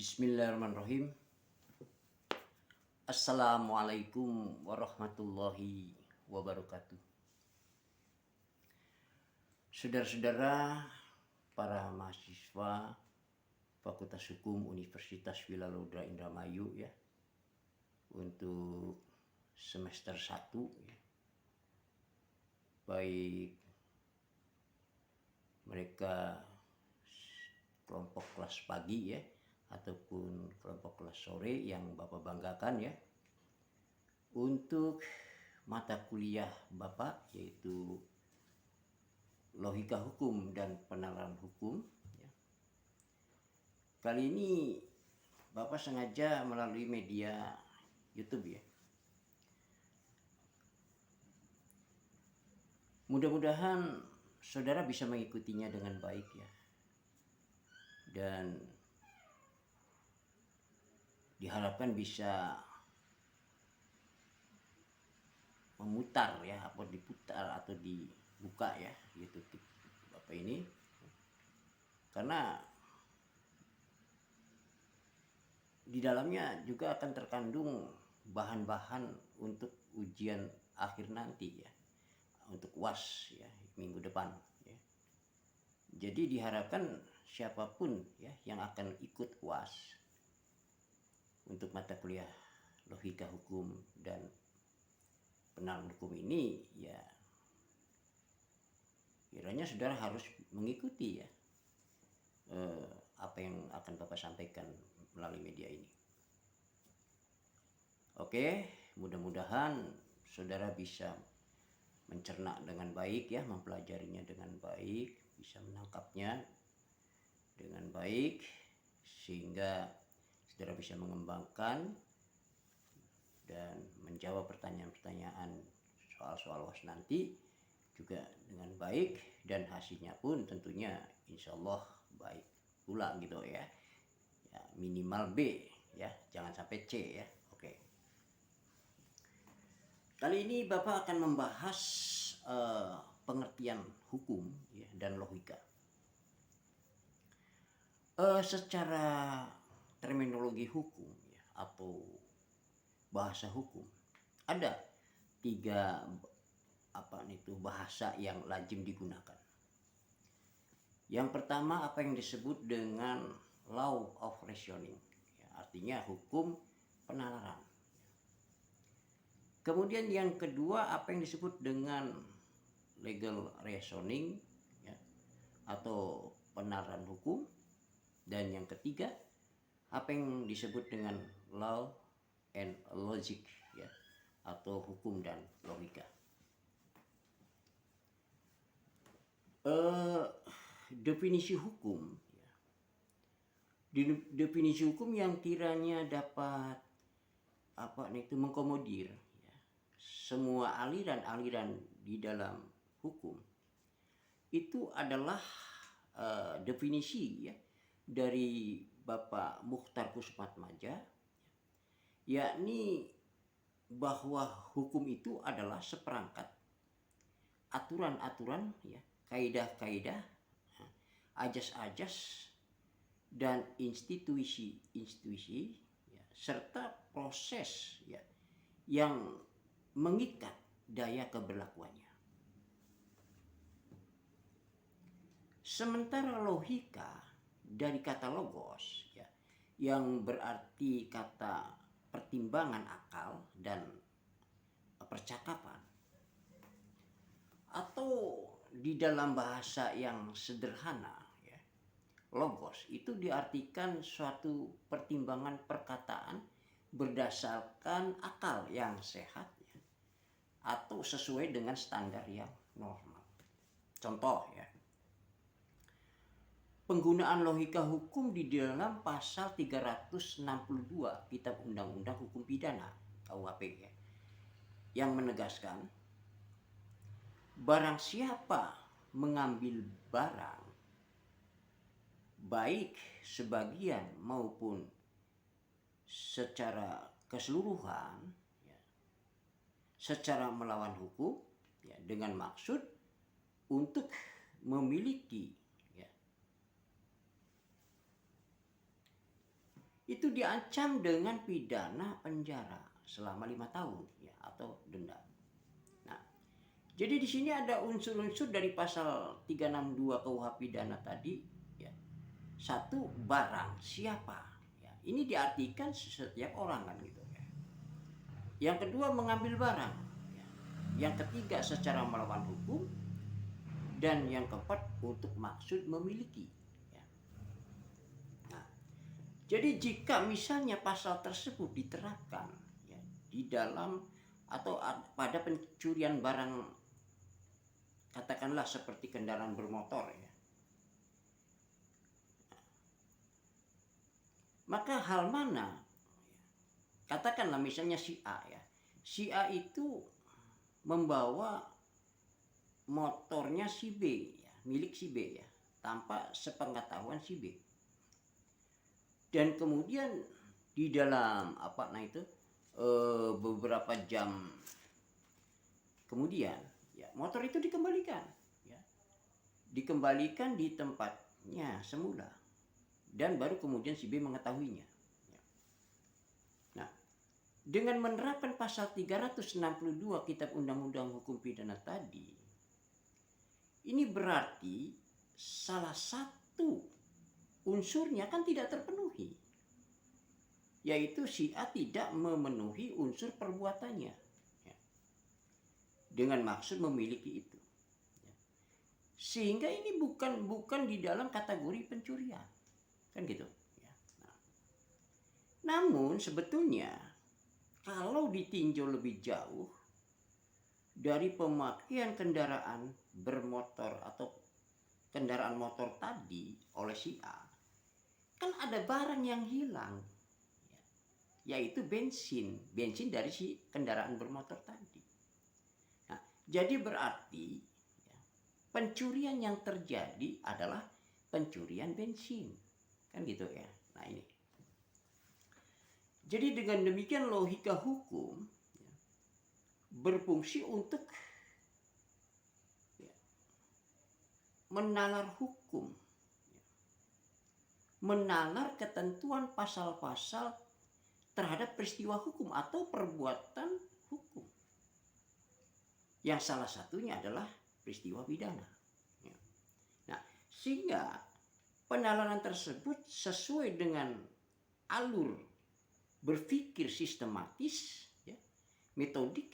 Bismillahirrahmanirrahim. Assalamualaikum warahmatullahi wabarakatuh. Saudara-saudara, para mahasiswa Fakultas Hukum Universitas Wilaudra Indramayu ya, untuk semester 1 ya. Baik mereka kelompok kelas pagi ya, ataupun kelompok kelas sore yang Bapak banggakan ya, untuk mata kuliah Bapak yaitu Logika Hukum dan Penalaran Hukum ya. Kali ini Bapak sengaja melalui media YouTube ya. Mudah-mudahan saudara bisa mengikutinya dengan baik ya. Dan diharapkan bisa memutar ya, atau diputar atau dibuka ya YouTube Bapak ini, karena di dalamnya juga akan terkandung bahan-bahan untuk ujian akhir nanti ya, untuk UAS ya minggu depan ya. Jadi diharapkan siapapun ya yang akan ikut UAS untuk mata kuliah Logika Hukum dan Penalaran Hukum ini ya, kiranya saudara harus mengikuti ya apa yang akan Bapak sampaikan melalui media ini. Oke, mudah-mudahan saudara bisa mencerna dengan baik ya, mempelajarinya dengan baik, bisa menangkapnya dengan baik, sehingga saudara bisa mengembangkan dan menjawab pertanyaan-pertanyaan soal-soal UAS nanti juga dengan baik, dan hasilnya pun tentunya insya Allah baik pula gitu ya. Ya minimal B ya, jangan sampai C ya. Oke. Kali ini Bapak akan membahas pengertian hukum ya, dan logika. Secara terminologi hukum ya, atau bahasa hukum, ada 3 bahasa yang lazim digunakan. Yang pertama apa yang disebut dengan law of reasoning ya, artinya hukum penalaran. Kemudian yang kedua apa yang disebut dengan legal reasoning ya, atau penalaran hukum. Dan yang ketiga apa yang disebut dengan law and logic ya, atau hukum dan logika. Definisi hukum ya. Definisi hukum yang kiranya dapat mengakomodir ya, semua aliran-aliran di dalam hukum itu adalah definisi ya dari Bapak Mukhtar Kussumatmaja, yakni bahwa hukum itu adalah seperangkat aturan-aturan ya, kaidah-kaidah, ajas-ajas, dan institusi-institusi ya, serta proses ya yang mengikat daya keberlakuannya. Sementara logika dari kata logos ya, yang berarti kata pertimbangan akal dan percakapan, atau di dalam bahasa yang sederhana ya, logos itu diartikan suatu pertimbangan perkataan berdasarkan akal yang sehat ya, atau sesuai dengan standar yang normal. Contoh ya, penggunaan logika hukum di dalam pasal 362 Kitab Undang-Undang Hukum Pidana KUHP ya, yang menegaskan barang siapa mengambil barang baik sebagian maupun secara keseluruhan ya, secara melawan hukum ya, dengan maksud untuk memiliki ya, itu diancam dengan pidana penjara selama 5 tahun ya, atau denda. Nah, jadi di sini ada unsur-unsur dari pasal 362 KUH pidana tadi ya. Satu, barang siapa. Ya, ini diartikan setiap orang kan gitu ya. Yang kedua, mengambil barang. Ya. Yang ketiga, secara melawan hukum. Dan yang keempat, untuk maksud memiliki. Ya. Nah, jadi jika misalnya pasal tersebut diterapkan ya, di dalam atau pada pencurian barang, katakanlah seperti kendaraan bermotor ya, maka hal mana, katakanlah misalnya si A ya, si A itu membawa motornya si B ya, milik si B ya, tanpa sepengetahuan si B. Dan kemudian di dalam beberapa jam kemudian ya, motor itu dikembalikan ya. Dikembalikan di tempatnya semula. Dan baru kemudian si B mengetahuinya. Ya. Nah, dengan menerapkan pasal 362 Kitab Undang-Undang Hukum Pidana tadi, ini berarti salah satu unsurnya kan tidak terpenuhi, yaitu si A tidak memenuhi unsur perbuatannya ya, dengan maksud memiliki itu ya. Sehingga ini bukan di dalam kategori pencurian kan gitu ya. Nah, namun sebetulnya kalau ditinjau lebih jauh dari pemakaian kendaraan bermotor atau kendaraan motor tadi oleh si A, kan ada barang yang hilang ya, yaitu bensin dari si kendaraan bermotor tadi. Nah, jadi berarti ya, pencurian yang terjadi adalah pencurian bensin kan gitu ya. Nah ini, jadi dengan demikian logika hukum ya, berfungsi untuk ya, menalar hukum, menalar ketentuan pasal-pasal terhadap peristiwa hukum atau perbuatan hukum, yang salah satunya adalah peristiwa pidana. Nah, sehingga penalaran tersebut sesuai dengan alur berpikir sistematis, ya, metodik,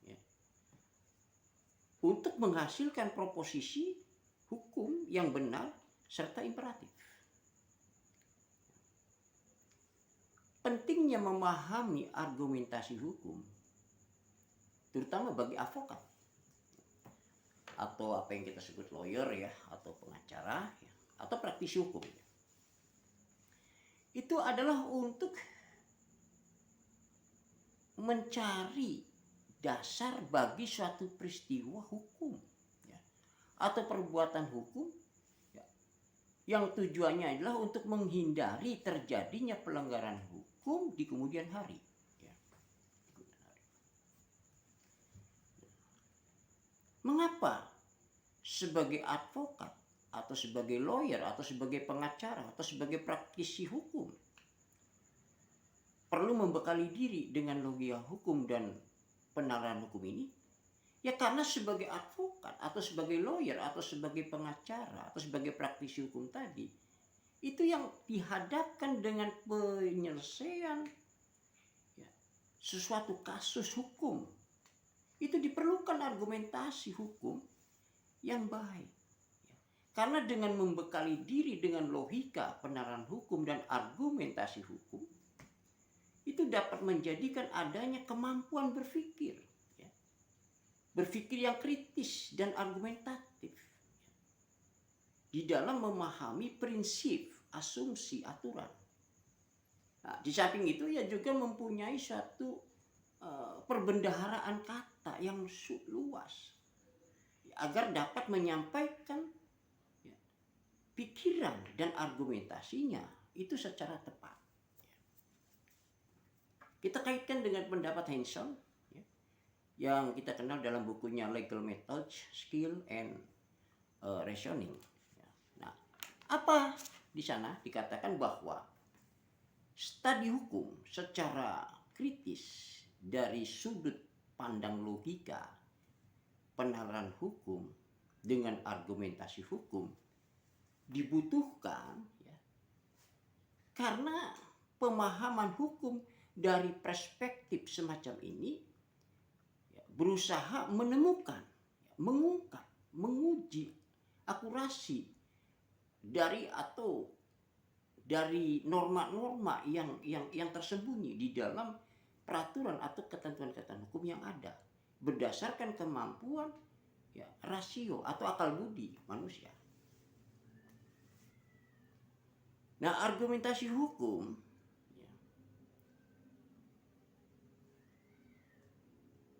ya, untuk menghasilkan proposisi hukum yang benar serta imperatif. Pentingnya memahami argumentasi hukum, terutama bagi advokat atau apa yang kita sebut lawyer ya, atau pengacara ya, atau praktisi hukum ya. Itu adalah untuk mencari dasar bagi suatu peristiwa hukum ya, atau perbuatan hukum ya, yang tujuannya adalah untuk menghindari terjadinya pelanggaran hukum di kemudian hari ya. Mengapa sebagai advokat atau sebagai lawyer atau sebagai pengacara atau sebagai praktisi hukum perlu membekali diri dengan logika hukum dan penalaran hukum ini? Ya karena sebagai advokat atau sebagai lawyer atau sebagai pengacara atau sebagai praktisi hukum tadi, itu yang dihadapkan dengan penyelesaian ya, sesuatu kasus hukum, itu diperlukan argumentasi hukum yang baik. Karena dengan membekali diri dengan logika penalaran hukum dan argumentasi hukum, itu dapat menjadikan adanya kemampuan berpikir, ya. Berpikir yang kritis dan argumentatif, ya. Di dalam memahami prinsip, asumsi, aturan. Nah, di samping itu ya juga mempunyai suatu perbendaharaan kata yang luas, agar dapat menyampaikan pikiran dan argumentasinya itu secara tepat. Kita kaitkan dengan pendapat Hanson ya, yang kita kenal dalam bukunya Legal Methods, Skill and Reasoning. Nah, apa di sana dikatakan bahwa studi hukum secara kritis dari sudut pandang logika, penalaran hukum dengan argumentasi hukum dibutuhkan ya, karena pemahaman hukum dari perspektif semacam ini ya, berusaha menemukan, ya, mengungkap, menguji akurasi dari norma-norma yang tersembunyi di dalam peraturan atau ketentuan-ketentuan hukum yang ada berdasarkan kemampuan ya, rasio atau akal budi manusia. Nah, argumentasi hukum ya,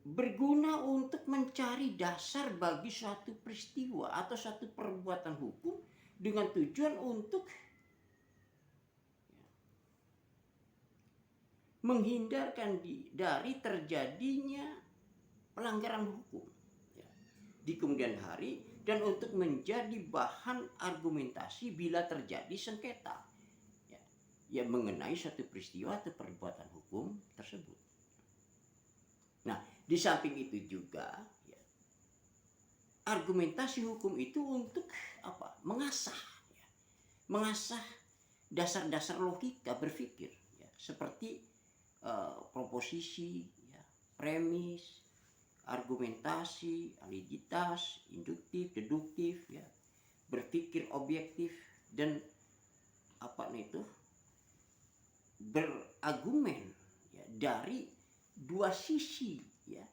berguna untuk mencari dasar bagi suatu peristiwa atau suatu perbuatan hukum dengan tujuan untuk menghindarkan dari terjadinya pelanggaran hukum ya, di kemudian hari, dan untuk menjadi bahan argumentasi bila terjadi sengketa ya, yang mengenai suatu peristiwa atau perbuatan hukum tersebut. Nah, di samping itu juga ya, argumentasi hukum itu untuk apa? Mengasah dasar-dasar logika berpikir ya, seperti proposisi, ya, premis, argumentasi, aliditas, induktif, deduktif, ya, berpikir objektif, dan apa itu berargumen ya, dari dua sisi ya,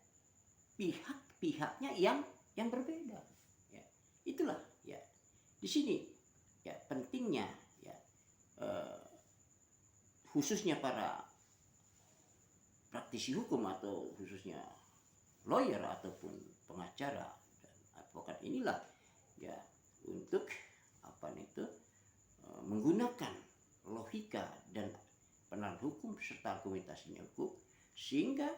pihak-pihaknya yang berbeda. Ya, itulah ya di sini ya pentingnya ya khususnya para praktisi hukum atau khususnya lawyer ataupun pengacara dan advokat inilah ya untuk apa itu menggunakan logika dan penalaran hukum serta argumentasinya hukum sehingga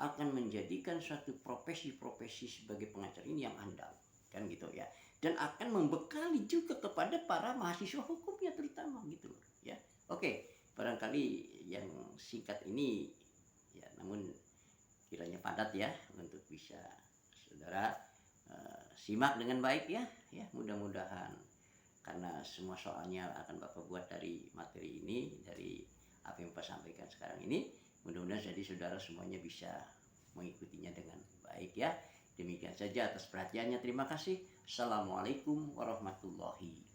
akan menjadikan suatu profesi sebagai pengacara ini yang andal kan gitu ya, dan akan membekali juga kepada para mahasiswa hukumnya terutama gitu loh ya. Oke, barangkali yang singkat ini ya, namun kiranya padat ya untuk bisa saudara simak dengan baik ya. Mudah-mudahan karena semua soalnya akan Bapak buat dari materi ini, dari apa yang Bapak sampaikan sekarang ini, mudah-mudahan jadi saudara semuanya bisa mengikutinya dengan baik ya. Demikian saja atas perhatiannya. Terima kasih. Assalamualaikum warahmatullahi wabarakatuh.